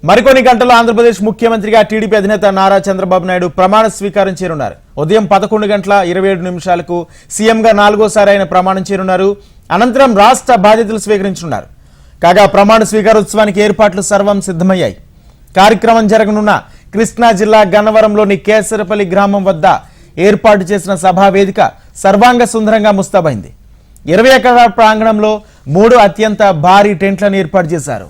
మరికొన్ని గంటల్లో ఆంధ్రప్రదేశ్ ముఖ్యమంత్రిగా టీడీపీ అధినేత నారా చంద్రబాబు నాయుడు ప్రమాణ స్వీకారం చేయనున్నారు. ఉదయం 11:27 సీఎంగా 4వ ఆయన ప్రమాణం చేయనున్నారు. అనంతరం రాష్ట్ర బాధ్యతలు స్వీకరించనున్నారు. కాగా ప్రమాణ స్వీకారోత్సవానికి ఏర్పాట్లు సర్వం సిద్ధమయ్యాయి. కార్యక్రమం జరగనున్న కృష్ణా జిల్లా గన్నవరంలోని కేసరపల్లి గ్రామం వద్ద ఏర్పాటు చేసిన సభా వేదిక సర్వాంగ సుందరంగా ముస్తాబైంది. 20 ఎకరాల ప్రాంగణంలో 3 అత్యంత భారీ టెంట్లను ఏర్పాటు చేశారు.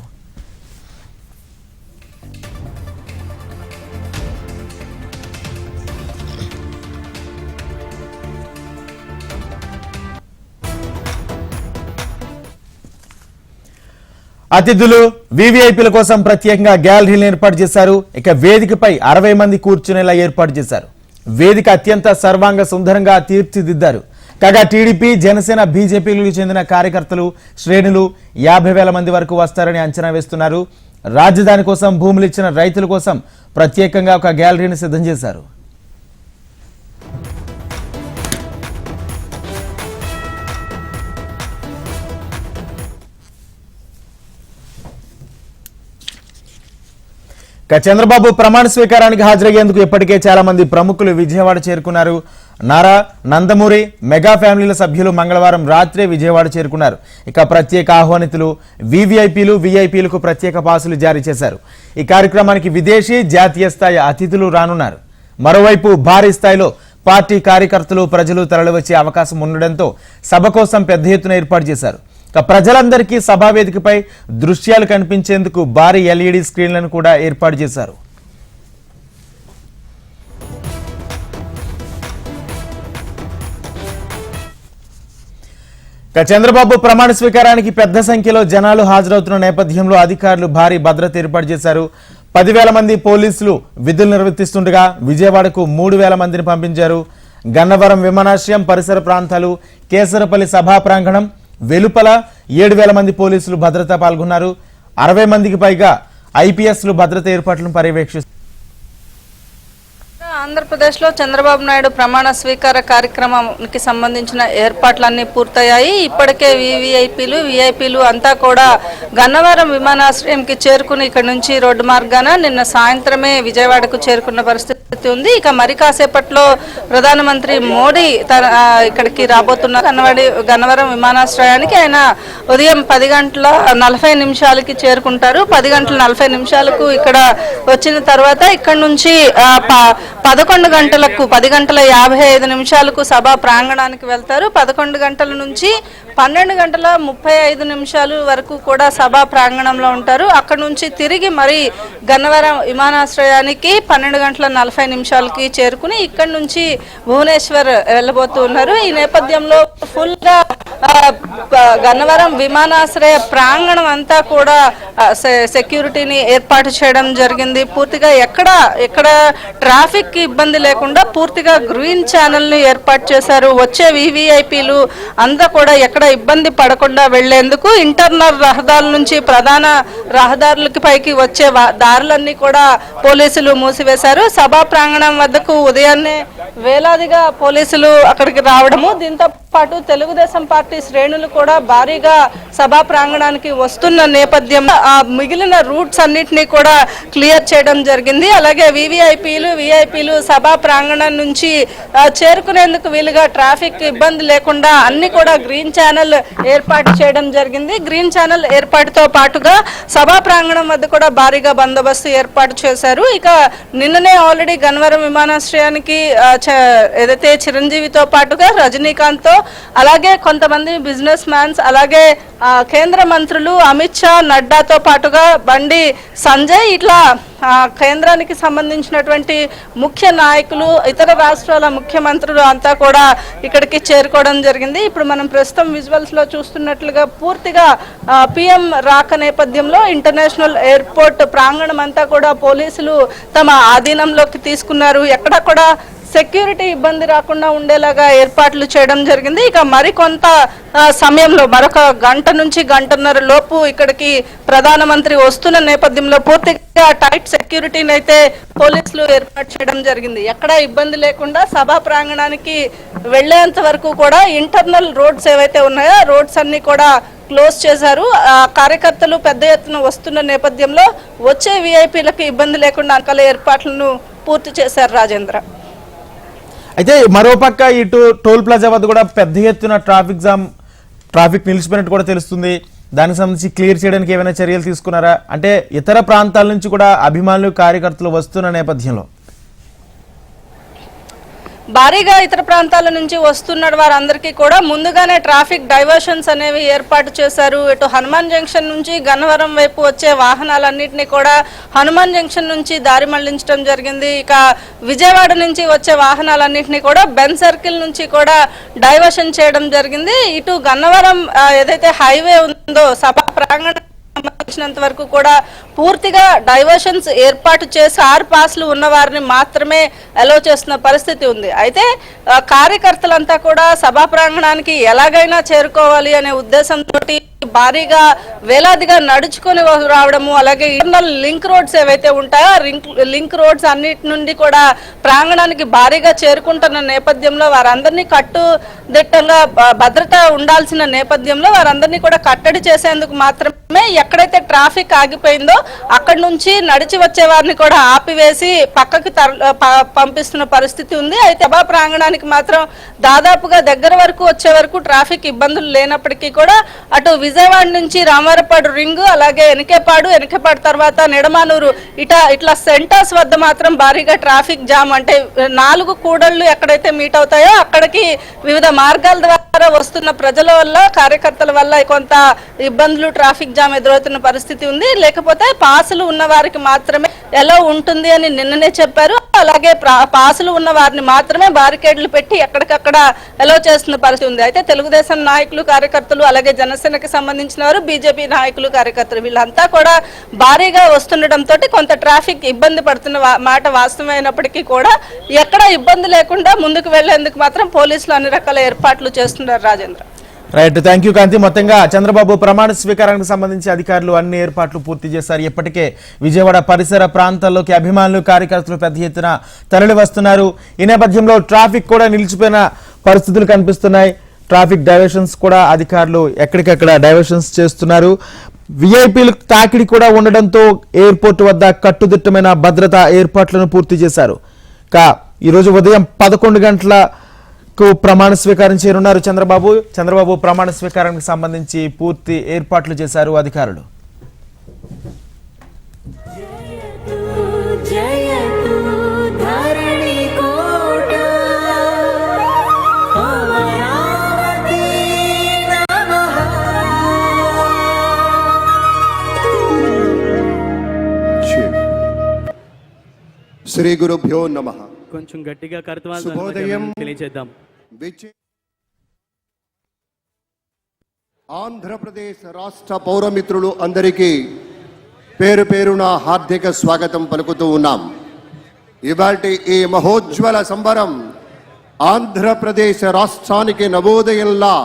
అతిథులు వీవీఐపీల కోసం ప్రత్యేకంగా గ్యాలరీలను ఏర్పాటు చేశారు. ఇక వేదికపై 60 మంది కూర్చునేలా ఏర్పాటు చేశారు. వేదిక అత్యంత సర్వాంగ సుందరంగా తీర్చిదిద్దారు. కాగా టీడీపీ, జనసేన, బీజేపీలకు చెందిన కార్యకర్తలు, శ్రేణులు 50,000 మంది వరకు వస్తారని అంచనా వేస్తున్నారు. రాజధాని కోసం భూములు ఇచ్చిన రైతుల కోసం ప్రత్యేకంగా ఒక గ్యాలరీని సిద్ధం చేశారు. చంద్రబాబు ప్రమాణ స్వీకారానికి హాజరయ్యేందుకు ఇప్పటికే చాలా మంది ప్రముఖులు విజయవాడ చేరుకున్నారు. నారా, నందమూరి మెగా ఫ్యామిలీల సభ్యులు మంగళవారం రాత్రే విజయవాడ చేరుకున్నారు. ఇక ప్రత్యేక ఆహ్వానితులు వీవీఐపీలు, వీఐపీలకు ప్రత్యేక పాసులు జారీ చేశారు. ఈ కార్యక్రమానికి విదేశీ, జాతీయ స్థాయి అతిథులు రానున్నారు. మరోవైపు భారీ స్థాయిలో పార్టీ కార్యకర్తలు, ప్రజలు తరలివచ్చే అవకాశం ఉండడంతో సభ కోసం పెద్ద ఎత్తున ఏర్పాటు చేశారు. ప్రజలందరికీ సభా వేదికపై దృశ్యాలు కనిపించేందుకు భారీ ఎల్ఈడి స్క్రీన్లను కూడా ఏర్పాటు చేశారు. చంద్రబాబు ప్రమాణ స్వీకారానికి పెద్ద సంఖ్యలో జనాలు హాజరవుతున్న నేపథ్యంలో అధికారులు భారీ భద్రత ఏర్పాటు చేశారు. 10,000 మంది పోలీసులు విధులు నిర్వర్తిస్తుండగా విజయవాడకు 3,000 మందిని పంపించారు. గన్నవరం విమానాశ్రయం పరిసర ప్రాంతాలు, కేసరపల్లి సభా ప్రాంగణం వెలుపల 7,000 మంది పోలీసులు భద్రత పాల్గొన్నారు. 60 మందికి పైగా ఐపీఎస్లు భద్రత ఏర్పాట్లను పర్యవేక్షిస్తారు. ఆంధ్రప్రదేశ్లో చంద్రబాబు నాయుడు ప్రమాణ స్వీకార కార్యక్రమానికి సంబంధించిన ఏర్పాట్లన్నీ పూర్తయ్యాయి. ఇప్పటికే వీవీఐపీలు, వీఐపీలు అంతా కూడా గన్నవరం విమానాశ్రయంకి చేరుకుని ఇక్కడ నుంచి రోడ్డు మార్గాన నిన్న సాయంత్రమే విజయవాడకు చేరుకున్న పరిస్థితి ఉంది. ఇక మరి కాసేపట్లో ప్రధానమంత్రి మోడీ ఇక్కడికి రాబోతున్నారు. గన్నవరం విమానాశ్రయానికి ఆయన ఉదయం 10:40 చేరుకుంటారు. 10:40 ఇక్కడ వచ్చిన తర్వాత ఇక్కడ నుంచి 10:55 సభా ప్రాంగణానికి వెళ్తారు. 11 గంటల నుంచి 12:35 వరకు కూడా సభా ప్రాంగణంలో ఉంటారు. అక్కడ నుంచి తిరిగి మరి గన్నవరం విమానాశ్రయానికి 12:40 చేరుకుని ఇక్కడ నుంచి భువనేశ్వర్ వెళ్ళబోతూ ఉన్నారు. ఈ నేపథ్యంలో ఫుల్ గా గన్నవరం విమానాశ్రయ ప్రాంగణం అంతా కూడా సెక్యూరిటీని ఏర్పాటు చేయడం జరిగింది. పూర్తిగా ఎక్కడ ట్రాఫిక్ ఇబ్బంది లేకుండా పూర్తిగా గ్రీన్ ఛానల్ ని ఏర్పాటు చేశారు. వచ్చే వీవీఐపీలు అంతా కూడా ఎక్కడ ఇబ్బంది పడకుండా వెళ్లేందుకు ఇంటర్నల్ రహదారుల నుంచి ప్రధాన రహదారులకి పైకి వచ్చే దారులన్నీ కూడా పోలీసులు మూసివేశారు. సభా ప్రాంగణం వద్దకు ఉదయాన్నే వేలాదిగా పోలీసులు అక్కడికి రావడము, దీంతో పాటు తెలుగుదేశం పార్టీ శ్రేణులు కూడా భారీగా సభా ప్రాంగణానికి వస్తున్న నేపథ్యంలో ఆ మిగిలిన రూట్స్ అన్నిటినీ కూడా క్లియర్ చేయడం జరిగింది. అలాగే వీఐపీలు సభా ప్రాంగణం నుంచి చేరుకునేందుకు వీలుగా ట్రాఫిక్ ఇబ్బంది లేకుండా అన్ని కూడా గ్రీన్ ఛానల్ ఏర్పాటు చేయడం జరిగింది. గ్రీన్ ఛానల్ ఏర్పాటుతో పాటుగా సభా ప్రాంగణం వద్ద కూడా భారీగా బందోబస్తు ఏర్పాటు చేశారు. ఇక నిన్ననే ఆల్రెడీ గన్నవరం విమానాశ్రయానికి ఏదైతే చిరంజీవితో పాటుగా రజనీకాంత్ తో అలాగే కొంతమంది బిజినెస్ మ్యాన్స్, అలాగే కేంద్ర మంత్రులు అమిత్ షా, నడ్డాతో పాటుగా బండి సంజయ్, ఇట్లా కేంద్రానికి సంబంధించినటువంటి ముఖ్య నాయకులు, ఇతర రాష్ట్రాల ముఖ్యమంత్రులు అంతా కూడా ఇక్కడికి చేరుకోవడం జరిగింది. ఇప్పుడు మనం ప్రస్తుతం విజువల్స్ లో చూస్తున్నట్లుగా పూర్తిగా పిఎం రాక నేపథ్యంలో ఇంటర్నేషనల్ ఎయిర్పోర్ట్ ప్రాంగణం అంతా కూడా పోలీసులు తమ ఆధీనంలోకి తీసుకున్నారు. ఎక్కడ కూడా సెక్యూరిటీ ఇబ్బంది రాకుండా ఉండేలాగా ఏర్పాట్లు చేయడం జరిగింది. ఇక మరికొంత సమయంలో మరొక గంట నుంచి గంటన్నర లోపు ఇక్కడికి ప్రధానమంత్రి వస్తున్న నేపథ్యంలో పూర్తిగా టైట్ సెక్యూరిటీని అయితే పోలీసులు ఏర్పాటు చేయడం జరిగింది. ఎక్కడా ఇబ్బంది లేకుండా సభా ప్రాంగణానికి వెళ్లేంత వరకు కూడా ఇంటర్నల్ రోడ్స్ ఏవైతే ఉన్నాయో రోడ్స్ అన్ని కూడా క్లోజ్ చేశారు. కార్యకర్తలు పెద్ద ఎత్తున వస్తున్న నేపథ్యంలో వచ్చే విఐపీలకు ఇబ్బంది లేకుండా అక్కల ఏర్పాట్లను పూర్తి చేశారు రాజేంద్ర. అయితే మరోపక్క ఇటు టోల్ ప్లాజా వద్ద కూడా పెద్ద ఎత్తున ట్రాఫిక్ నిలిచిపోయినట్టు కూడా తెలుస్తుంది. దానికి సంబంధించి క్లియర్ చేయడానికి ఏమైనా చర్యలు తీసుకున్నారా? అంటే ఇతర ప్రాంతాల నుంచి కూడా అభిమానులు కార్యకర్తలు వస్తున్న నేపథ్యంలో భారీగా ఇతర ప్రాంతాల నుంచి వస్తున్న వారందరికీ కూడా ముందుగానే ట్రాఫిక్ డైవర్షన్స్ అనేవి ఏర్పాటు చేశారు. ఇటు హనుమాన్ జంక్షన్ నుంచి గన్నవరం వైపు వచ్చే వాహనాలన్నింటినీ కూడా హనుమాన్ జంక్షన్ నుంచి దారి మళ్లించడం జరిగింది. ఇక విజయవాడ నుంచి వచ్చే వాహనాలన్నింటినీ కూడా బెన్ సర్కిల్ నుంచి కూడా డైవర్షన్ చేయడం జరిగింది. ఇటు గన్నవరం ఏదైతే హైవే ఉందో సభా ప్రాంగణం సంబంధించినంత వరకు కూడా పూర్తిగా డైవర్షన్స్ ఏర్పాటు చేసి 6 పాస్లు ఉన్న వారిని మాత్రమే అలో చేస్తున్న పరిస్థితి ఉంది. అయితే కార్యకర్తలంతా కూడా సభా ప్రాంగణానికి ఎలాగైనా చేరుకోవాలి అనే ఉద్దేశంతో భారీగా వేలాదిగా నడుచుకొని రావడము, అలాగే ఇంటర్నల్ లింక్ రోడ్స్ ఏవైతే ఉంటాయో లింక్ రోడ్స్ అన్నిటి నుండి కూడా ప్రాంగణానికి భారీగా చేరుకుంటున్న నేపథ్యంలో వారందరినీ కట్టుదిట్టంగా భద్రత ఉండాల్సిన నేపథ్యంలో వారందరినీ కూడా కట్టడి చేసేందుకు మాత్రమే ఎక్కడైతే ట్రాఫిక్ ఆగిపోయిందో అక్కడి నుంచి నడిచి వచ్చే వారిని కూడా ఆపివేసి పక్కకి పంపిస్తున్న పరిస్థితి ఉంది. అయితే సభా ప్రాంగణానికి మాత్రం దాదాపుగా దగ్గర వరకు వచ్చే వరకు ట్రాఫిక్ ఇబ్బందులు లేనప్పటికీ కూడా అటు విజయవాడ నుంచి రామవరపాడు రింగ్, అలాగే ఎనికేపాడు తర్వాత నిడమానూరు ఇట్లా సెంటర్స్ వద్ద మాత్రం భారీగా ట్రాఫిక్ జామ్, అంటే 4 కూడళ్లు ఎక్కడైతే మీట్ అవుతాయో అక్కడికి వివిధ మార్గాల ద్వారా వస్తున్న ప్రజల వల్ల కార్యకర్తల వల్ల కొంత ఇబ్బందులు ట్రాఫిక్ జామ్ ఎదురవుతున్న పరిస్థితి ఉంది. లేకపోతే పాసులు ఉన్న వారికి మాత్రమే ఎలా ఉంటుంది అని నిన్ననే చెప్పారు. అలాగే పాసులు ఉన్న వారిని మాత్రమే బారికేడ్లు పెట్టి ఎక్కడికక్కడ ఎలా చేస్తున్న పరిస్థితి ఉంది. అయితే తెలుగుదేశం నాయకులు కార్యకర్తలు అలాగే జనసేనకి సంబంధించిన వారు, బీజేపీ నాయకులు కార్యకర్తలు వీళ్ళంతా కూడా భారీగా వస్తుండటంతో కొంత ట్రాఫిక్ ఇబ్బంది పడుతున్న మాట వాస్తవమైనప్పటికీ కూడా ఎక్కడ ఇబ్బంది లేకుండా ముందుకు వెళ్లేందుకు మాత్రం పోలీసులు అన్ని రకాల ఏర్పాట్లు చేస్తున్నారు రాజేంద్ర. రైట్, థ్యాంక్ యూ కాంతి. మొత్తంగా చంద్రబాబు ప్రమాణ స్వీకారానికి సంబంధించి అధికారులు అన్ని ఏర్పాట్లు పూర్తి చేశారు. ఇప్పటికే విజయవాడ పరిసర ప్రాంతాల్లోకి అభిమానులు కార్యకర్తలు పెద్ద ఎత్తున తరలి వస్తున్నారు. ఈ నేపథ్యంలో ట్రాఫిక్ కూడా నిలిచిపోయిన పరిస్థితులు కనిపిస్తున్నాయి. ట్రాఫిక్ డైవర్షన్స్ కూడా అధికారులు ఎక్కడికక్కడ డైవర్షన్స్ చేస్తున్నారు. విఐపీలు తాకిడి కూడా ఉండడంతో ఎయిర్పోర్ట్ వద్ద కట్టుదిట్టమైన భద్రతా ఏర్పాట్లను పూర్తి చేశారు. ఈరోజు ఉదయం 11 గంటలకు ప్రమాణ స్వీకారం చేరున్నారు చంద్రబాబు ప్రమాణ స్వీకారానికి సంబంధించి పూర్తి ఏర్పాట్లు చేశారు అధికారులు. శ్రీ గురుభ్యో నమః. కొంచెం గట్టిగా శుభోదయం తెలియజేద్దాం. ఆంధ్రప్రదేశ్ రాష్ట్ర పౌరమిత్రులు అందరికీ పేరు పేరున హార్దిక స్వాగతం పలుకుతూ ఉన్నాం. ఇవాల్టి ఈ మహోజ్వల సంబరం ఆంధ్రప్రదేశ్ రాష్ట్రానికి నవోదయంలా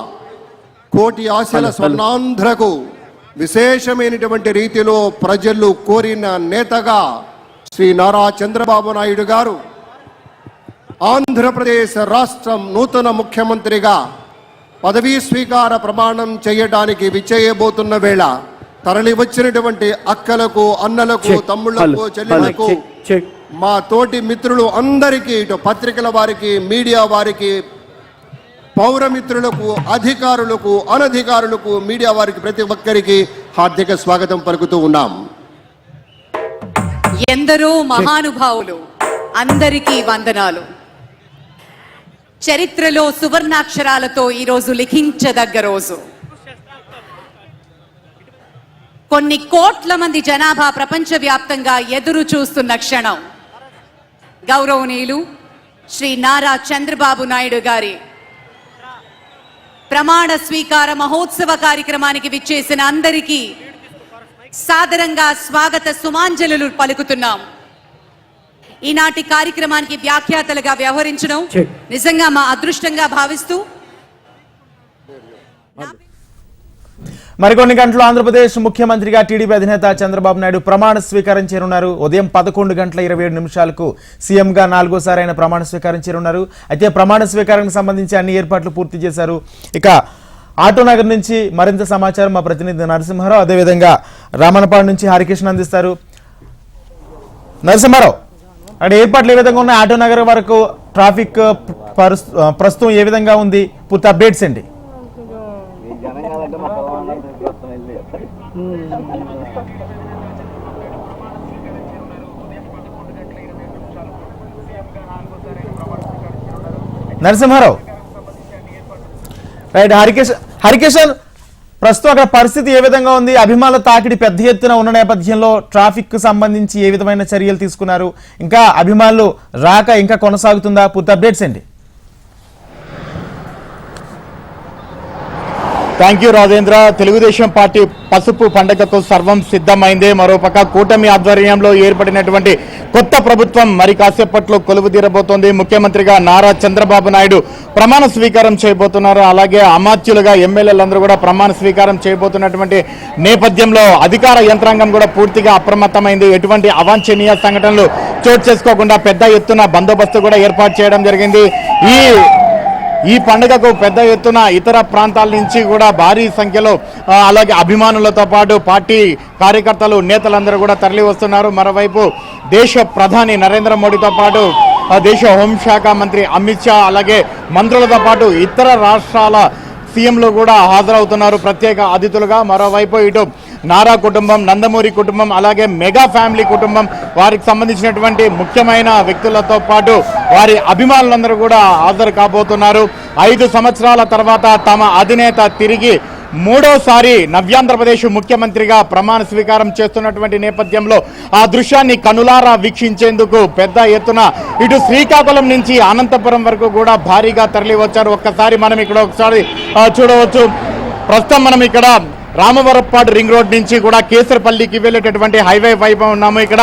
కోటి ఆశల స్వర్ణాంధ్రకు విశేషమైనటువంటి రీతిలో ప్రజలు కోరిన నేతగా శ్రీ నారా చంద్రబాబు నాయుడు గారు ఆంధ్రప్రదేశ్ రాష్ట్రం నూతన ముఖ్యమంత్రిగా పదవీ స్వీకార ప్రమాణం చేయడానికి విచ్చేయబోతున్న వేళ తరలి వచ్చినటువంటి అక్కలకు, అన్నలకు, తమ్ముళ్లకు, చెల్లెళ్లకు, మా తోటి మిత్రులు అందరికీ, ఇటు పత్రికల వారికి, మీడియా వారికి, పౌరమిత్రులకు, అధికారులకు, అనధికారులకు, మీడియా వారికి ప్రతి ఒక్కరికి హార్దిక స్వాగతం పలుకుతూ ఉన్నాం. ఎందరో మహానుభావులు, అందరికీ వందనాలు. చరిత్రలో సువర్ణాక్షరాలతో ఈరోజు లిఖించదగ్గ రోజు. కొన్ని కోట్ల మంది జనాభా ప్రపంచవ్యాప్తంగా ఎదురు చూస్తున్న క్షణం. గౌరవనీయులు శ్రీ నారా చంద్రబాబు నాయుడు గారి ప్రమాణ స్వీకార మహోత్సవ కార్యక్రమానికి విచ్చేసిన అందరికీ సాదరంగా స్వాగత సుమాంజలులు పలుకుతున్నాం. ఈనాటి కార్యక్రమానికి వ్యాఖ్యాతలుగా వ్యవహరించడం నిజంగా మా అదృష్టంగా భావిస్తూ మరికొన్ని గంటలు ఆంధ్రప్రదేశ్ ముఖ్యమంత్రిగా టీడీపీ అధినేత చంద్రబాబు నాయుడు ప్రమాణ స్వీకారం చేరున్నారు. ఉదయం 11:27 సీఎంగా 4వ ఆయన ప్రమాణ స్వీకారం చేరున్నారు. అయితే ప్రమాణ స్వీకారానికి సంబంధించి అన్ని ఏర్పాట్లు పూర్తి చేశారు. ఇక ఆటోనగర్ నుంచి మరింత సమాచారం మా ప్రతినిధి నరసింహారావు, అదేవిధంగా రామనపాడు నుంచి హరికృష్ణ అందిస్తారు. నరసింహారావు, అక్కడ ఏర్పాట్లు ఏ విధంగా ఉన్నాయి? ఆటోనగర్ వరకు ట్రాఫిక్ ప్రస్తుతం ఏ విధంగా ఉంది? పూర్తి అప్డేట్స్ ఏంటి? నరసింహారావు, రైట్. హరికిషన్, ప్రస్తుతం అక్కడ పరిస్థితి ఏ విధంగా ఉంది? అభిమానుల తాకిడి పెద్ద ఎత్తున ఉన్న నేపథ్యంలో ట్రాఫిక్ కు సంబంధించి ఏ విధమైన చర్యలు తీసుకున్నారు? ఇంకా అభిమానులు రాక ఇంకా కొనసాగుతుందా? పూర్తి అప్డేట్స్ ఏంటి? Thank you Rajendra. Telugu Desam party పసుపు పండుగకు సర్వం సిద్ధమైంది. మరోపక్క కూటమి ఆధ్వర్యంలో ఏర్పడినటువంటి కొత్త ప్రభుత్వం మరి కాసేపట్లో కొలువు తీరబోతోంది. ముఖ్యమంత్రిగా నారా చంద్రబాబు నాయుడు ప్రమాణ స్వీకారం చేయబోతున్నారు. అలాగే అమాత్యులుగా ఎమ్మెల్యేలందరూ కూడా ప్రమాణ స్వీకారం చేయబోతున్నటువంటి నేపథ్యంలో అధికార యంత్రాంగం కూడా పూర్తిగా అప్రమత్తమైంది. ఎటువంటి అవాంఛనీయ సంఘటనలు చోటు చేసుకోకుండా పెద్ద ఎత్తున బందోబస్తు కూడా ఏర్పాటు చేయడం జరిగింది. ఈ పండుగకు పెద్ద ఎత్తున ఇతర ప్రాంతాల నుంచి కూడా భారీ సంఖ్యలో అలాగే అభిమానులతో పాటు పార్టీ కార్యకర్తలు, నేతలందరూ కూడా తరలి వస్తున్నారు. మరోవైపు దేశ ప్రధాని నరేంద్ర మోడీతో పాటు దేశ హోంశాఖ మంత్రి అమిత్ షా, అలాగే మంత్రులతో పాటు ఇతర రాష్ట్రాల సీఎంలు కూడా హాజరవుతున్నారు ప్రత్యేక అతిథులుగా. మరోవైపు ఇటు నారా కుటుంబం, నందమూరి కుటుంబం, అలాగే మెగా ఫ్యామిలీ కుటుంబం, వారికి సంబంధించినటువంటి ముఖ్యమైన వ్యక్తులతో పాటు వారి అభిమానులందరూ కూడా హాజరు కాబోతున్నారు. 5 సంవత్సరాల తర్వాత తమ అధినేత తిరిగి మూడోసారి నవ్యాంధ్రప్రదేశ్ ముఖ్యమంత్రిగా ప్రమాణ స్వీకారం చేస్తున్నటువంటి నేపథ్యంలో ఆ దృశ్యాన్ని కనులారా వీక్షించేందుకు పెద్ద ఎత్తున ఇటు శ్రీకాకుళం నుంచి అనంతపురం వరకు కూడా భారీగా తరలి వచ్చారు. ఒక్కసారి మనం ఇక్కడ ఒకసారి చూడవచ్చు. ప్రస్తుతం మనం ఇక్కడ రామవరప్పాడు రింగ్ రోడ్ నుంచి కూడా కేసరపల్లికి వెళ్ళేటటువంటి హైవే వైపు ఉన్నాము. ఇక్కడ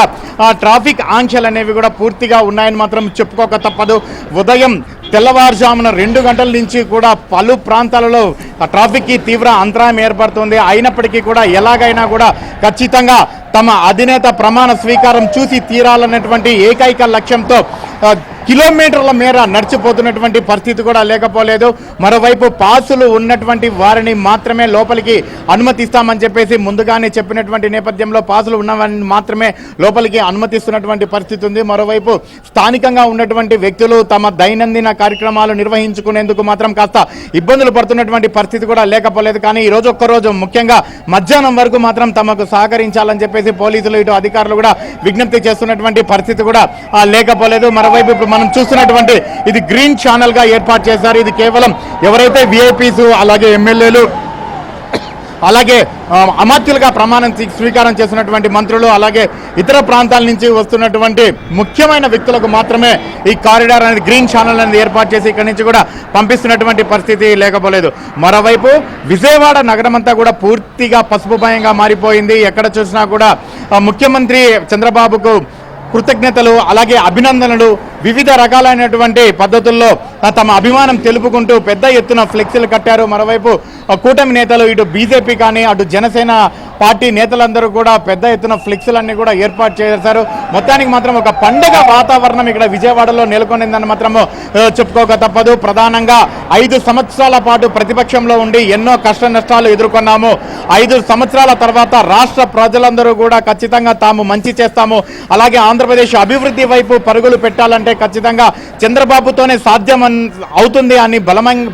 ట్రాఫిక్ ఆంక్షలు అనేవి కూడా పూర్తిగా ఉన్నాయని మాత్రం చెప్పుకోక తప్పదు. ఉదయం తెల్లవారుజామున 2 గంటల నుంచి కూడా పలు ప్రాంతాలలో ట్రాఫిక్కి తీవ్ర అంతరాయం ఏర్పడుతుంది. అయినప్పటికీ కూడా ఎలాగైనా కూడా ఖచ్చితంగా తమ అధినేత ప్రమాణ స్వీకారం చూసి తీరాలన్నటువంటి ఏకైక లక్ష్యంతో కిలోమీటర్ల మేర నడిచిపోతున్నటువంటి పరిస్థితి కూడా లేకపోలేదు. మరోవైపు పాసులు ఉన్నటువంటి వారిని మాత్రమే లోపలికి అనుమతిస్తామని చెప్పేసి ముందుగానే చెప్పినటువంటి నేపథ్యంలో పాసులు ఉన్నవారిని మాత్రమే లోపలికి అనుమతిస్తున్నటువంటి పరిస్థితి ఉంది. మరోవైపు స్థానికంగా ఉన్నటువంటి వ్యక్తులు తమ దైనందిన కార్యక్రమాలు నిర్వహించుకునేందుకు మాత్రం కాస్త ఇబ్బందులు పడుతున్నటువంటి పరిస్థితి కూడా లేకపోలేదు. కానీ ఈరోజు ఒక్కరోజు ముఖ్యంగా మధ్యాహ్నం వరకు మాత్రం తమకు సహకరించాలని చెప్పేసి పోలీసులు, ఇటు అధికారులు కూడా విజ్ఞప్తి చేస్తున్నటువంటి పరిస్థితి కూడా లేకపోలేదు. మరోవైపు ఇప్పుడు మనం చూస్తున్నటువంటి ఇది గ్రీన్ ఛానల్ గా ఏర్పాటు చేశారు. ఇది కేవలం ఎవరైతే విఐపీస్, అలాగే ఎమ్మెల్యేలు, అలాగే అమాత్యులుగా ప్రమాణం స్వీకారం చేస్తున్నటువంటి మంత్రులు, అలాగే ఇతర ప్రాంతాల నుంచి వస్తున్నటువంటి ముఖ్యమైన వ్యక్తులకు మాత్రమే ఈ కారిడార్ అనేది, గ్రీన్ ఛానల్ అనేది ఏర్పాటు చేసి ఇక్కడి నుంచి కూడా పంపిస్తున్నటువంటి పరిస్థితి లేకపోలేదు. మరోవైపు విజయవాడ నగరం అంతా కూడా పూర్తిగా పసుపుమయంగా మారిపోయింది. ఎక్కడ చూసినా కూడా ముఖ్యమంత్రి చంద్రబాబుకు కృతజ్ఞతలు, అలాగే అభినందనలు, వివిధ రకాలైనటువంటి పద్ధతుల్లో తమ అభిమానం తెలుపుకుంటూ పెద్ద ఎత్తున ఫ్లెక్సీలు కట్టారు. మరోవైపు కూటమి నేతలు, ఇటు బీజేపీ కానీ అటు జనసేన పార్టీ నేతలందరూ కూడా పెద్ద ఎత్తున ఫ్లెక్సీలన్నీ కూడా ఏర్పాటు చేశారు. మొత్తానికి మాత్రం ఒక పండుగ వాతావరణం ఇక్కడ విజయవాడలో నెలకొనిందని మాత్రము చెప్పుకోక తప్పదు. ప్రధానంగా 5 సంవత్సరాల పాటు ప్రతిపక్షంలో ఉండి ఎన్నో కష్ట నష్టాలు ఎదుర్కొన్నాము. 5 సంవత్సరాల తర్వాత రాష్ట్ర ప్రజలందరూ కూడా ఖచ్చితంగా తాము మంచి చేస్తాము, అలాగే ఆంధ్రప్రదేశ్ అభివృద్ధి వైపు పరుగులు పెట్టాలంటే ఖచ్చితంగా చంద్రబాబుతోనే సాధ్యం అవుతుంది అని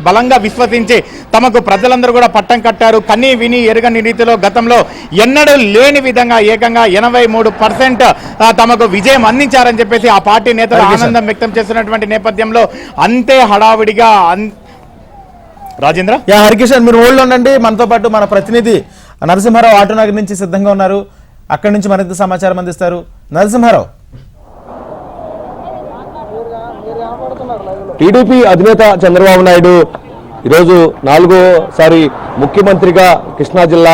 బలంగా విశ్వసించి తమకు ప్రజలందరూ కూడా పట్టం కట్టారు. కన్నీ విని ఎరుగని రీతిలో గతంలో ఎన్నడూ లేని విధంగా ఏకంగా 83% తమకు విజయం అందించారని చెప్పేసి ఆ పార్టీ నేతలు ఆనందం వ్యక్తం చేస్తున్నటువంటి నేపథ్యంలో అంతే హడావిడిగా రాజేంద్ర. హరికిషన్, మీరు హోల్డ్ ఉండండి. మనతో పాటు మన ప్రతినిధి నరసింహారావు ఆటోనగర్ నుంచి సిద్ధంగా ఉన్నారు. అక్కడి నుంచి మరింత సమాచారం అందిస్తారు. నరసింహారావు, టీడీపీ అధినేత చంద్రబాబు నాయుడు ఈరోజు 4వసారి ముఖ్యమంత్రిగా కృష్ణా జిల్లా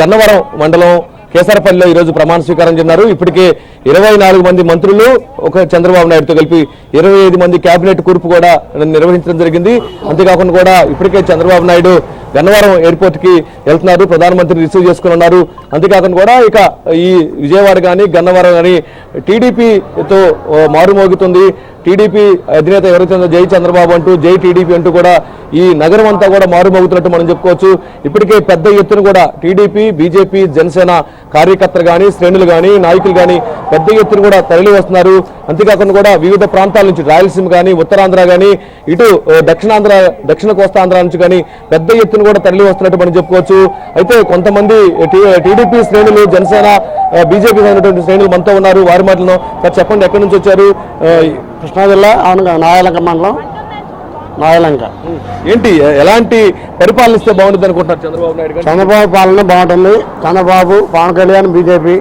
గన్నవరం మండలం కేసరపల్లిలో ఈరోజు ప్రమాణ స్వీకారం చేస్తున్నారు. ఇప్పటికే 24 మంది మంత్రులు ఒక చంద్రబాబు నాయుడుతో కలిపి 25 మంది కేబినెట్ కూర్పు కూడా నిర్వహించడం జరిగింది. అంతేకాకుండా కూడా ఇప్పటికే చంద్రబాబు నాయుడు గన్నవరం ఎయిర్పోర్ట్ కి వెళ్తున్నారు, ప్రధానమంత్రి రిసీవ్ చేసుకుని ఉన్నారు. అంతేకాకుండా కూడా ఇక ఈ విజయవాడ కానీ గన్నవరం కానీ టీడీపీతో మారుమోగుతుంది. టీడీపీ అధినేత ఎవరైతే ఉందో జై చంద్రబాబు అంటూ జై టీడీపీ అంటూ కూడా ఈ నగరం అంతా కూడా మారుమోగుతున్నట్టు మనం చెప్పుకోవచ్చు. ఇప్పటికే పెద్ద ఎత్తున కూడా టీడీపీ, బీజేపీ, జనసేన కార్యకర్తలు కానీ, శ్రేణులు కానీ, నాయకులు కానీ పెద్ద ఎత్తున కూడా తరలి వస్తున్నారు. అంతేకాకుండా కూడా వివిధ ప్రాంతాల నుంచి రాయలసీమ కానీ, ఉత్తరాంధ్ర కానీ, ఇటు దక్షిణ కోస్తాంధ్ర నుంచి కానీ పెద్ద ఎత్తున కూడా తరలి వస్తున్నట్టు మనం చెప్పుకోవచ్చు. అయితే కొంతమంది టీడీపీ శ్రేణులు, జనసేన, బీజేపీ అయినటువంటి శ్రేణులు మనతో ఉన్నారు. వారి మాటలను సార్ చెప్పండి, ఎక్కడి నుంచి వచ్చారు? కృష్ణా జిల్లా నాయలంక మండలం నాయలంక. ఏంటి ఎలాంటి పరిపాలన ఇస్తే బాగుంటుంది అనుకుంటున్నారు చంద్రబాబు నాయుడు గారు? చంద్రబాబు పాలన బాగుంటుంది. చంద్రబాబు, పవన్ కళ్యాణ్, బీజేపీ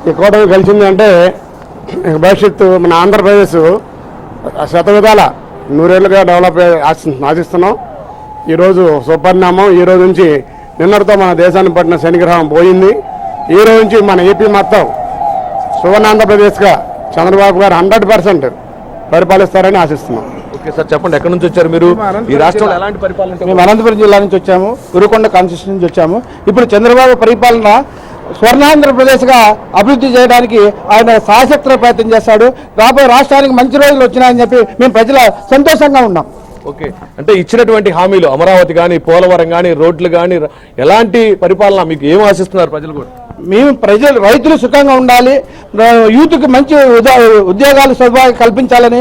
ఈ కూటమి కలిసింది అంటే భవిష్యత్తు మన ఆంధ్రప్రదేశ్ శతవిధాల 100 ఏళ్ళుగా డెవలప్ ఆశిస్తున్నాం. ఈరోజు సుపరిణామం. ఈ రోజు నుంచి నిన్నటితో మన దేశాన్ని పట్టిన శనిగ్రహం పోయింది. ఈ రోజు నుంచి మన ఏపీ మొత్తం సువర్ణాంధ్రప్రదేశ్గా చంద్రబాబు గారు 100% పరిపాలిస్తారని ఆశిస్తున్నాం. ఓకే సార్, చెప్పండి, ఎక్కడి నుంచి వచ్చారు మీరు? ఈ రాష్ట్రంలో ఎలాంటి పరిపాలన? మేము అనంతపురం జిల్లా నుంచి వచ్చాము, ఉరుకొండ కాన్స్టిట్యూషన్ నుంచి వచ్చాము. ఇప్పుడు చంద్రబాబు పరిపాలన స్వర్ణాంధ్రప్రదేశ్గా అభివృద్ధి చేయడానికి ఆయన శాయశక్తుల ప్రయత్నం చేస్తాడు. రాబోయే రాష్ట్రానికి మంచి రోజులు వచ్చినాయని చెప్పి మేము ప్రజల సంతోషంగా ఉన్నాం. ఓకే, అంటే ఇచ్చినటువంటి హామీలు అమరావతి కానీ, పోలవరం కానీ, రోడ్లు కానీ ఎలాంటి పరిపాలన మీకు ఏం ఆశిస్తున్నారు ప్రజలు కూడా? మేము రైతులు సుఖంగా ఉండాలి, యూత్కి మంచి ఉద్యోగాలు సదుపాయాలు కల్పించాలని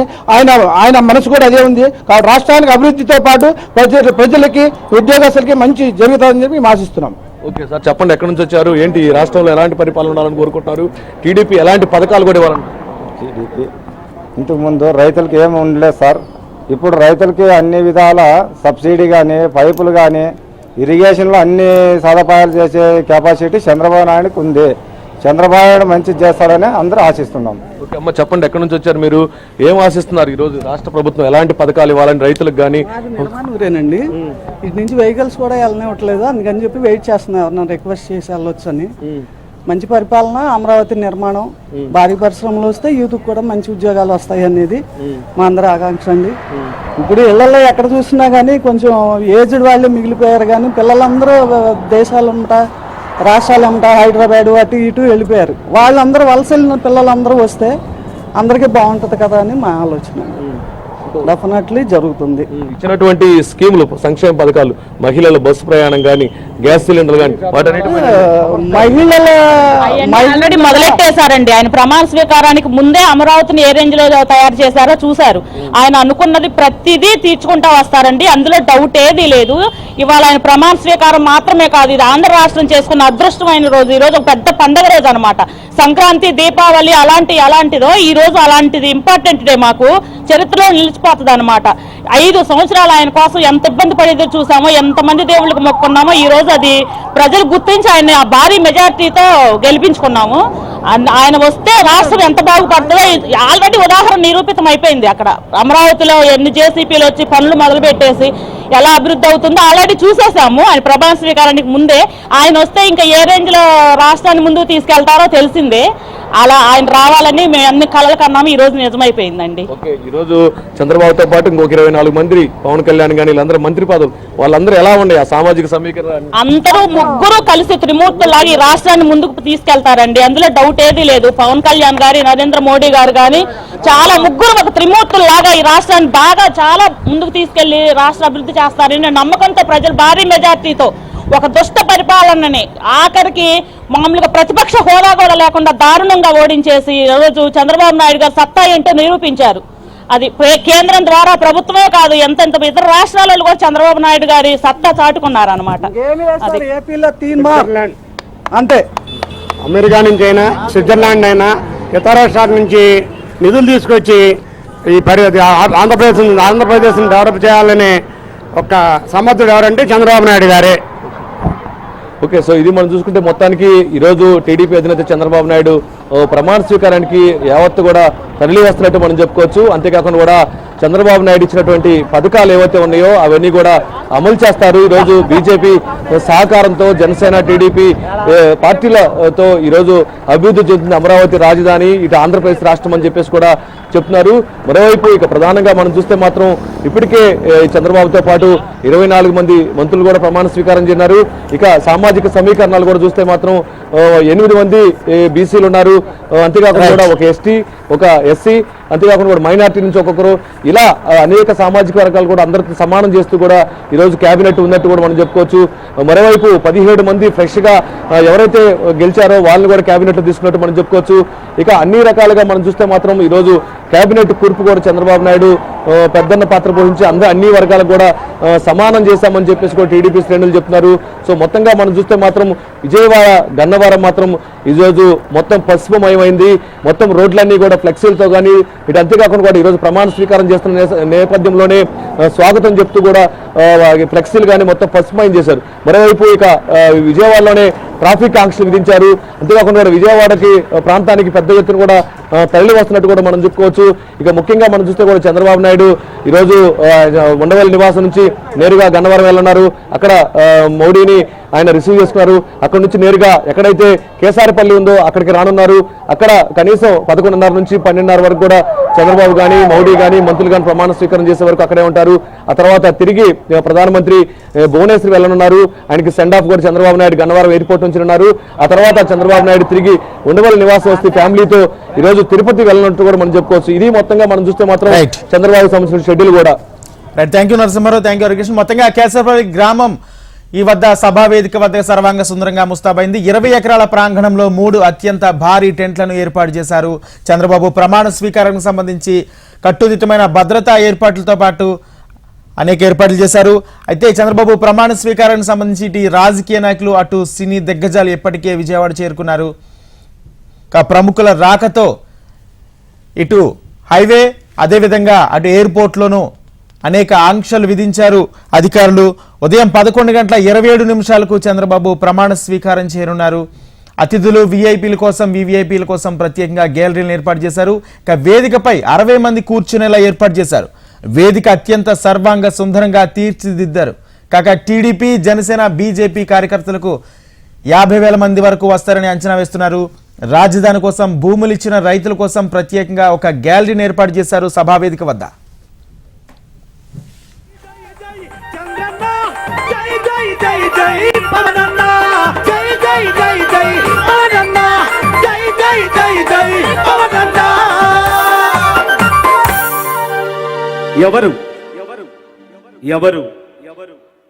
ఆయన మనసు కూడా అదే ఉంది. రాష్ట్రానికి అభివృద్ధితో పాటు ప్రజలకి, ఉద్యోగస్తులకి మంచి జరుగుతుందని చెప్పి మేము ఆశిస్తున్నాం. ఓకే సార్, చెప్పండి, ఎక్కడి నుంచి వచ్చారు? ఏంటి ఈ రాష్ట్రంలో ఎలాంటి పరిపాలన ఉండాలని కోరుకుంటున్నారు? టీడీపీ ఎలాంటి పథకాలు కూడా ఇవ్వాలని? టీడీపీ ఇంతకుముందు రైతులకి ఏమి ఉండలేదు సార్. ఇప్పుడు రైతులకి అన్ని విధాల సబ్సిడీ కానీ, పైపులు కానీ, ఇరిగేషన్లో అన్ని సదుపాయాలు చేసే కెపాసిటీ చంద్రబాబు నాయుడుకి ఉంది. చంద్రబాబు నాయుడు మంచిది చేస్తాడని అందరూ ఆశిస్తున్నాం. ఓకే అమ్మ, చెప్పండి, ఎక్కడి నుంచి వచ్చారు మీరు? ఏం ఆశిస్తున్నారు ఈరోజు రాష్ట్ర ప్రభుత్వం ఎలాంటి పథకాలు ఇవ్వాలని రైతులకు కానీ? ఊరేనండి, ఇటు నుంచి వెహికల్స్ కూడా వెళ్ళనివ్వట్లేదు. అందుకని చెప్పి వెయిట్ చేస్తున్నారు, ఎవరన్నా రిక్వెస్ట్ చేసి వెళ్ళొచ్చు అని. మంచి పరిపాలన, అమరావతి నిర్మాణం, భారీ పరిశ్రమలు వస్తే యూత్కి కూడా మంచి ఉద్యోగాలు వస్తాయి అనేది మా అందరి ఆకాంక్ష అండి. ఇప్పుడు ఇళ్లలో ఎక్కడ చూసినా కానీ కొంచెం ఏజ్డ్ వాళ్ళే మిగిలిపోయారు, కానీ పిల్లలందరూ దేశాలు ఉంటా, రాష్ట్రాలు ఉంటా, హైదరాబాద్ అటు ఇటు వెళ్ళిపోయారు. వాళ్ళందరూ వలస వెళ్ళిన పిల్లలందరూ వస్తే అందరికీ బాగుంటుంది కదా అని మా ఆలోచన. డెఫినెట్లీ జరుగుతుంది. ఇచ్చినటువంటి స్కీములు, సంక్షేమ పథకాలు, మహిళల బస్సు ప్రయాణం కానీ, గ్యాస్ సిలిండర్ కానీ ఆల్రెడీ మొదలెట్టేశారండి. ఆయన ప్రమాణ స్వీకారానికి ముందే అమరావతిని ఏ రేంజ్ లో తయారు చేశారో చూశారు. ఆయన అనుకున్నది ప్రతిదీ తీర్చుకుంటా వస్తారండి, అందులో డౌట్ ఏదీ లేదు. ఇవాళ ఆయన ప్రమాణ స్వీకారం మాత్రమే కాదు, ఇది ఆంధ్ర రాష్ట్రం చేసుకున్న అదృష్టమైన రోజు. ఈ రోజు ఒక పెద్ద పండుగ రోజు అనమాట. సంక్రాంతి, దీపావళి అలాంటిదో ఈ రోజు అలాంటిది ఇంపార్టెంట్ డే, మాకు చరిత్రలో నిలిచిపోతుంది అనమాట. 5 సంవత్సరాలు ఆయన కోసం ఎంత ఇబ్బంది పడేదో చూసామో, ఎంతమంది దేవుళ్ళకి మొక్కున్నామో, ఈ రోజు అది ప్రజలు గుర్తించి ఆయన భారీ మెజార్టీతో గెలిపించుకున్నాము. ఆయన వస్తే రాష్ట్రం ఎంత బాగుపడుతుందో ఆల్రెడీ ఉదాహరణ నిరూపితం అయిపోయింది. అక్కడ అమరావతిలో ఎన్ని జేసీపీలు వచ్చి పనులు మొదలు పెట్టేసి ఎలా అభివృద్ధి అవుతుందో ఆల్రెడీ చూసేసాము. ఆయన ప్రమాణ స్వీకారానికి ముందే ఆయన వస్తే ఇంకా ఏ రేంజ్ లో రాష్ట్రాన్ని ముందుకు తీసుకెళ్తారో తెలిసిందే. అలా ఆయన రావాలని మేము అన్ని కలలు కన్నాము, ఈ రోజు నిజమైపోయిందండి. ఈ రోజు చంద్రబాబుతో పాటు ఇంకొక 24 మంది, పవన్ కళ్యాణ్ గానీ వీళ్ళందరూ మంత్రి పదవులు, వాళ్ళందరూ ఎలా ఉన్నాయి ఆ సామాజిక సమీకరణ? అందరూ ముగ్గురు కలిసి త్రిమూర్తులాగా ఈ రాష్ట్రాన్ని ముందుకు తీసుకెళ్తారండి, అందులో డౌట్ ఏదీ లేదు. పవన్ కళ్యాణ్ గారి, నరేంద్ర మోడీ గారు కానీ చాలా ముగ్గురు ఒక త్రిమూర్తులాగా ఈ రాష్ట్రాన్ని బాగా చాలా ముందుకు తీసుకెళ్లి రాష్ట్ర అభివృద్ధి చేస్తారని నమ్మకంతో ప్రజలు భారీ మెజార్టీతో ఒక దుష్ట పరిపాలనని ఆఖరికి మామూలుగా ప్రతిపక్ష హోదా కూడా లేకుండా దారుణంగా ఓడించేసి ఈరోజు చంద్రబాబు నాయుడు గారు సత్తా ఏంటో నిరూపించారు. అది కేంద్రం ద్వారా ప్రభుత్వమే కాదు, ఎంతెంత ఇతర రాష్ట్రాలలో కూడా చంద్రబాబు నాయుడు గారి సత్తా చాటుకున్నారు అనమాట. అంతే అమెరికా నుంచి అయినా, స్విట్జర్లాండ్ అయినా, ఇతర రాష్ట్రాల నుంచి నిధులు తీసుకొచ్చి ఈ ఆంధ్రప్రదేశ్ని డెవలప్ చేయాలనే ఒక సమర్థుడు ఎవరంటే చంద్రబాబు నాయుడు గారే. ఓకే, సో ఇది మనం చూసుకుంటే మొత్తానికి ఈరోజు టీడీపీ అధినేత చంద్రబాబు నాయుడు ప్రమాణ స్వీకారానికి యావత్తు కూడా తరలి వస్తున్నట్టు మనం చెప్పుకోవచ్చు. అంతేకాకుండా కూడా చంద్రబాబు నాయుడు ఇచ్చినటువంటి పథకాలు ఏవైతే ఉన్నాయో అవన్నీ కూడా అమలు చేస్తారు. ఈరోజు బీజేపీ సహకారంతో జనసేన టీడీపీ పార్టీలతో ఈరోజు అభివృద్ధి చెందుతుంది అమరావతి రాజధాని, ఇటు ఆంధ్రప్రదేశ్ రాష్ట్రం అని చెప్పేసి కూడా చెప్తున్నారు. మరోవైపు ఇక ప్రధానంగా మనం చూస్తే మాత్రం ఇప్పటికే చంద్రబాబుతో పాటు 24 మంది మంత్రులు కూడా ప్రమాణ స్వీకారం చేశారు. ఇక సామాజిక సమీకరణాలు కూడా చూస్తే మాత్రం 8 మంది బీసీలు ఉన్నారు. అంతేకాకుండా కూడా ఒక ఎస్టీ, ఒక ఎస్సీ, అంతేకాకుండా కూడా మైనార్టీ నుంచి ఒక్కొక్కరు, ఇలా అనేక సామాజిక వర్గాలు కూడా అందరితో సమానం చేస్తూ కూడా ఈరోజు కేబినెట్ ఉన్నట్టు కూడా మనం చెప్పుకోవచ్చు. మరోవైపు 17 మంది ఫ్రెష్ గా ఎవరైతే గెలిచారో వాళ్ళని కూడా కేబినెట్ తీసుకున్నట్టు మనం చెప్పుకోవచ్చు. ఇక అన్ని రకాలుగా మనం చూస్తే మాత్రం ఈరోజు కేబినెట్ కూర్పు కూడా చంద్రబాబు నాయుడు పెద్దన్న పాత్ర పోషించి అన్ని వర్గాలకు కూడా సమానం చేశామని చెప్పేసి కూడా టీడీపీ శ్రేణులు చెప్తున్నారు. సో మొత్తంగా మనం చూస్తే మాత్రం విజయవాడ గన్నవరం మాత్రం ఈరోజు మొత్తం పసుపుమయమైంది. మొత్తం రోడ్లన్నీ కూడా ఫ్లెక్సీలతో కానీ ఇటు అంతేకాకుండా కూడా ఈరోజు ప్రమాణ స్వీకారం చేస్తున్న నేపథ్యంలోనే స్వాగతం చెప్తూ కూడా ఫ్లెక్సీలు కానీ మొత్తం పసుపుమయం చేశారు. మరోవైపు ఇక విజయవాడలోనే ట్రాఫిక్ ఆంక్షలు విధించారు. అంతేకాకుండా కూడా విజయవాడకి ప్రాంతానికి పెద్ద ఎత్తున కూడా తరలి వస్తున్నట్టు కూడా మనం చెప్పుకోవచ్చు. ఇక ముఖ్యంగా మనం చూస్తే కూడా చంద్రబాబు నాయుడు ఈరోజు ఉండవల్లి నివాసం నుంచి నేరుగా గన్నవరం వెళ్ళన్నారు. అక్కడ మోడీని ఆయన రిసీవ్ చేసుకున్నారు. అక్కడ నుంచి నేరుగా ఎక్కడైతే కేసారపల్లి ఉందో అక్కడికి రానున్నారు. అక్కడ కనీసం 11:30 నుంచి 12:30 వరకు కూడా చంద్రబాబు కానీ మోడీ కానీ మంత్రులు కానీ ప్రమాణ స్వీకారం చేసే వరకు అక్కడే ఉంటారు. ఆ తర్వాత తిరిగి ప్రధానమంత్రి భువనేశ్వర్ వెళ్ళనున్నారు. ఆయనకి సెండ్ ఆఫ్ కూడా చంద్రబాబు నాయుడు గన్నవరం ఎయిర్పోర్ట్ నుంచి ఉన్నారు. ఆ తర్వాత చంద్రబాబు నాయుడు తిరిగి ఉండవల్లి నివాసం వస్తే ఫ్యామిలీతో ఈరోజు తిరుపతి వెళ్ళినట్టు కూడా మనం చెప్పుకోవచ్చు. ఇది మొత్తంగా మనం చూస్తే మాత్రం చంద్రబాబు సంబంధించిన షెడ్యూల్ కూడా. Thank you Narasimha Rao, thank you Harikrishna. మొత్తంగా కేసరపల్లి గ్రామం ఈ వద్ద సభా వేదిక వద్ద సర్వాంగ సుందరంగా ముస్తాబైంది. 20 ఎకరాల ప్రాంగణంలో 3 అత్యంత భారీ టెంట్లను ఏర్పాటు చేశారు. చంద్రబాబు ప్రమాణ స్వీకారానికి సంబంధించి కట్టుదిట్టమైన భద్రతా ఏర్పాట్లతో పాటు అనేక ఏర్పాట్లు చేశారు. అయితే చంద్రబాబు ప్రమాణ స్వీకారానికి సంబంధించి ఇటు రాజకీయ నాయకులు అటు సినీ దిగ్గజాలు ఇప్పటికే విజయవాడ చేరుకున్నారు. ప్రముఖుల రాకతో ఇటు హైవే అదేవిధంగా అటు ఎయిర్పోర్ట్లోనూ అనేక ఆంక్షలు విధించారు అధికారులు. ఉదయం 11:27 చంద్రబాబు ప్రమాణ స్వీకారం చేయనున్నారు. అతిథులు విఐపీల కోసం వివిఐపీల కోసం ప్రత్యేకంగా గ్యాలరీలను ఏర్పాటు చేశారు. ఇక వేదికపై 60 మంది కూర్చునేలా ఏర్పాటు చేశారు. వేదిక అత్యంత సర్వాంగ సుందరంగా తీర్చిదిద్దారు. కాగా టీడీపీ జనసేన బీజేపీ కార్యకర్తలకు 50,000 మంది వరకు వస్తారని అంచనా వేస్తున్నారు. రాజధాని కోసం భూములు ఇచ్చిన రైతుల కోసం ప్రత్యేకంగా ఒక గ్యాలరీని ఏర్పాటు చేశారు సభా వేదిక వద్ద.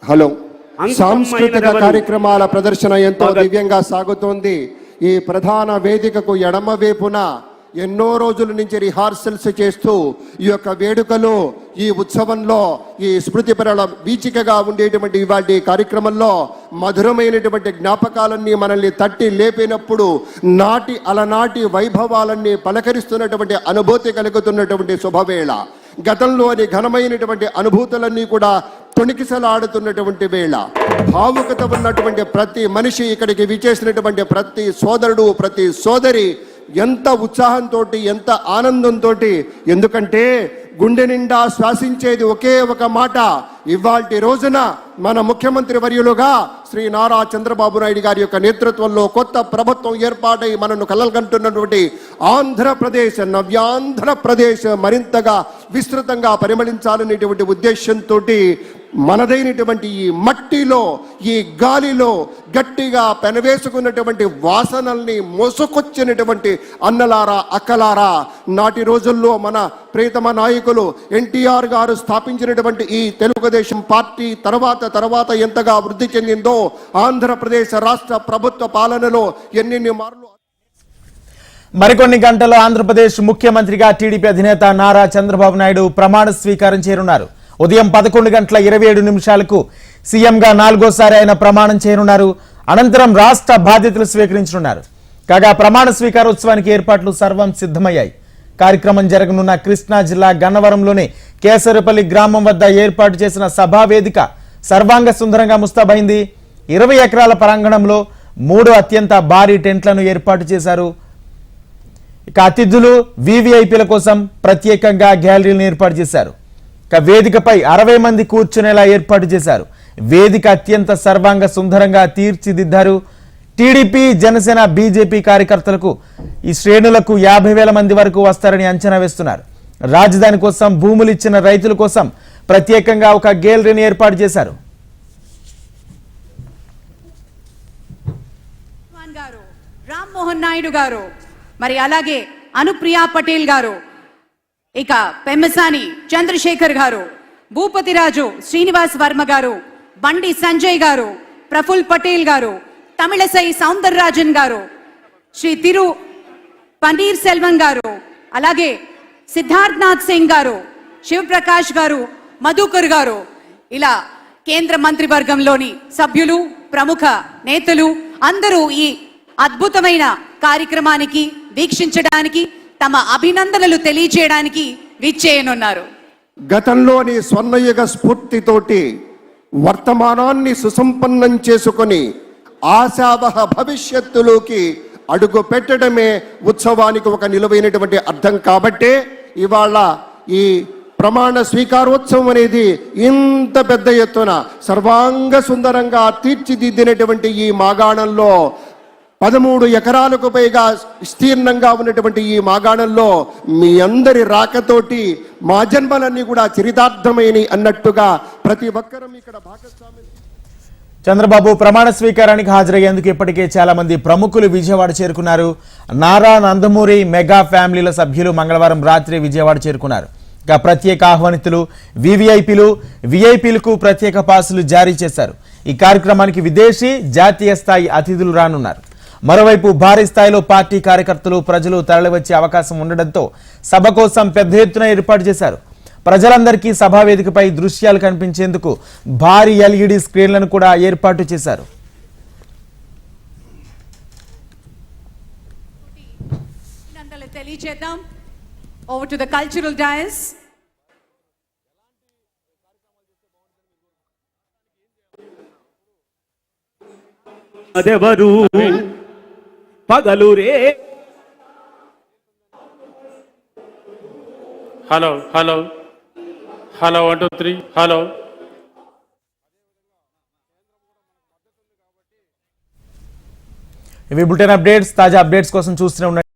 హలో, సాంస్కృతిక కార్యక్రమాల ప్రదర్శన ఎంతో దివ్యంగా సాగుతోంది. ఈ ప్రధాన వేదికకు ఎడమ వైపున ఎన్నో రోజుల నుంచి రిహార్సల్స్ చేస్తూ ఈ యొక్క వేడుకలో, ఈ ఉత్సవంలో, ఈ స్మృతిపరల వీచికగా ఉండేటువంటి ఇవాటి కార్యక్రమంలో మధురమైనటువంటి జ్ఞాపకాలన్నీ మనల్ని తట్టి లేపినప్పుడు అలనాటి వైభవాలన్నీ పలకరిస్తున్నటువంటి అనుభూతి కలుగుతున్నటువంటి శుభవేళ. గతంలోని ఘనమైనటువంటి అనుభూతులన్నీ కూడా తొణికిసలాడుతున్నటువంటి వేళ. భావుకత ఉన్నటువంటి ప్రతి మనిషి, ఇక్కడికి విచేసినటువంటి ప్రతి సోదరుడు, ప్రతి సోదరి ఎంత ఉత్సాహంతో, ఎంత ఆనందంతో, ఎందుకంటే గుండె నిండా శ్వాసించేది ఒకే ఒక మాట. ఇవాల్టి రోజున మన ముఖ్యమంత్రి వర్యులుగా శ్రీ నారా చంద్రబాబు నాయుడు గారి యొక్క నేతృత్వంలో కొత్త ప్రభుత్వం ఏర్పాటై మనను కలలుగంటున్నటువంటి ఆంధ్రప్రదేశ్, నవ్యాంధ్రప్రదేశ్ మరింతగా విస్తృతంగా పరిమళించాలనేటువంటి ఉద్దేశంతో మనదైనటువంటి ఈ మట్టిలో, ఈ గాలిలో గట్టిగా పెనవేసుకున్నటువంటి వాసనల్ని మోసుకొచ్చినటువంటి అన్నలారా, అక్కలారా, నాటి రోజుల్లో మన ప్రియతమ నాయకులు ఎన్టీఆర్ గారు స్థాపించినటువంటి ఈ తెలుగుదేశం పార్టీ తర్వాత ఎంతగా వృద్ధి చెందిందో, ఆంధ్రప్రదేశ్ రాష్ట్ర ప్రభుత్వ పాలనలో ఎన్నెన్ని మార్లు. మరికొన్ని గంటల్లో ఆంధ్రప్రదేశ్ ముఖ్యమంత్రిగా టీడీపీ అధినేత నారా చంద్రబాబు నాయుడు ప్రమాణ స్వీకారం చేయనున్నారు. ఉదయం 11:27 సీఎంగా 4వ ఆయన ప్రమాణం చేయనున్నారు. అనంతరం రాష్ట్ర బాధ్యతలు స్వీకరించనున్నారు. కాగా ప్రమాణ స్వీకారోత్సవానికి ఏర్పాట్లు సర్వం సిద్ధమయ్యాయి. కార్యక్రమం జరగనున్న కృష్ణా జిల్లా గన్నవరంలోని కేసరపల్లి గ్రామం వద్ద ఏర్పాటు చేసిన సభా వేదిక సర్వాంగ సుందరంగా ముస్తాబైంది. 20 ఎకరాల ప్రాంగణంలో 3 అత్యంత భారీ టెంట్లను ఏర్పాటు చేశారు. ఇక అతిథులు వివిఐపీల కోసం ప్రత్యేకంగా గ్యాలరీలను ఏర్పాటు చేశారు. వేదికపై 60 మంది కూర్చునేలా ఏర్పాటు చేశారు. వేదిక అత్యంత సర్వాంగ సుందరంగా తీర్చిదిద్దారు. టీడీపీ, జనసేన, బీజేపీ కార్యకర్తలకు ఈ శ్రేణులకు 50,000 మంది వరకు వస్తారని అంచనా వేస్తున్నారు. రాజధాని కోసం భూములు ఇచ్చిన రైతుల కోసం ప్రత్యేకంగా ఒక గ్యాలరీని ఏర్పాటు చేశారు. రామ్మోహన్ నాయుడు గారు, మరి అలాగే అనుప్రియా పటేల్ గారు, ఇక పెమ్మసాని చంద్రశేఖర్ గారు, భూపతిరాజు శ్రీనివాస్ వర్మ గారు, బండి సంజయ్ గారు, ప్రఫుల్ పటేల్ గారు, తమిళసై సౌందరరాజన్ గారు, శ్రీ తిరు పన్నీర్ సెల్వం గారు, అలాగే సిద్ధార్థనాథ్ సింగ్ గారు, శివప్రకాష్ గారు, మధుకర్ గారు, ఇలా కేంద్ర మంత్రివర్గంలోని సభ్యులు, ప్రముఖ నేతలు అందరూ ఈ అద్భుతమైన కార్యక్రమానికి వీక్షించడానికి, తమ అభినందనలు తెలియజేయడానికి విచ్చేయనున్నారు. గతంలోని స్వర్ణయుగ స్ఫూర్తితోటి వర్తమానాన్ని సుసంపన్నం చేసుకొని ఆశావహ భవిష్యత్తులోకి అడుగు పెట్టడమే ఉత్సవానికి ఒక నిలువైనటువంటి అర్థం. కాబట్టే ఇవాళ ఈ ప్రమాణ స్వీకారోత్సవం అనేది ఇంత పెద్ద ఎత్తున సర్వాంగ సుందరంగా తీర్చిదిద్దినటువంటి ఈ మాగాణంలో 13 ఎకరాలకు పైగా విస్తీర్ణంగా ఉన్నటువంటి ఈ మాగాణంలో మీ అందరి రాకతోటి మా జన్మలన్నీ కూడా చరితార్థమైన అన్నట్టుగా ప్రతి ఒక్కరూ ఇక్కడ భాగస్వామ్యం. చంద్రబాబు ప్రమాణ స్వీకారానికి హాజరయ్యేందుకు ఇప్పటికే చాలా మంది ప్రముఖులు విజయవాడ చేరుకున్నారు. నారా, నందమూరి మెగా ఫ్యామిలీల సభ్యులు మంగళవారం రాత్రి విజయవాడ చేరుకున్నారు. ఇక ప్రత్యేక ఆహ్వానితులు, విఐపీలకు ప్రత్యేక పాసులు జారీ చేశారు. ఈ కార్యక్రమానికి విదేశీ, జాతీయ స్థాయి అతిథులు రానున్నారు. మరోవైపు భారీ స్థాయిలో పార్టీ కార్యకర్తలు, ప్రజలు తరలివచ్చే అవకాశం ఉండడంతో సభ కోసం పెద్ద ఎత్తున ఏర్పాటు చేశారు. ప్రజలందరికీ సభా వేదికపై దృశ్యాలు కనిపించేందుకు భారీ ఎల్ఈడి స్క్రీన్లను కూడా ఏర్పాటు చేశారు. తెలియజేద్దాం. Over to the cultural dais. అదెవరు పగలురే. Hello hello hello 1 2 3 hello. ఇవి బులెటిన్ అప్డేట్స్. తాజా అప్డేట్స్ కోసం చూస్తూనే ఉండండి.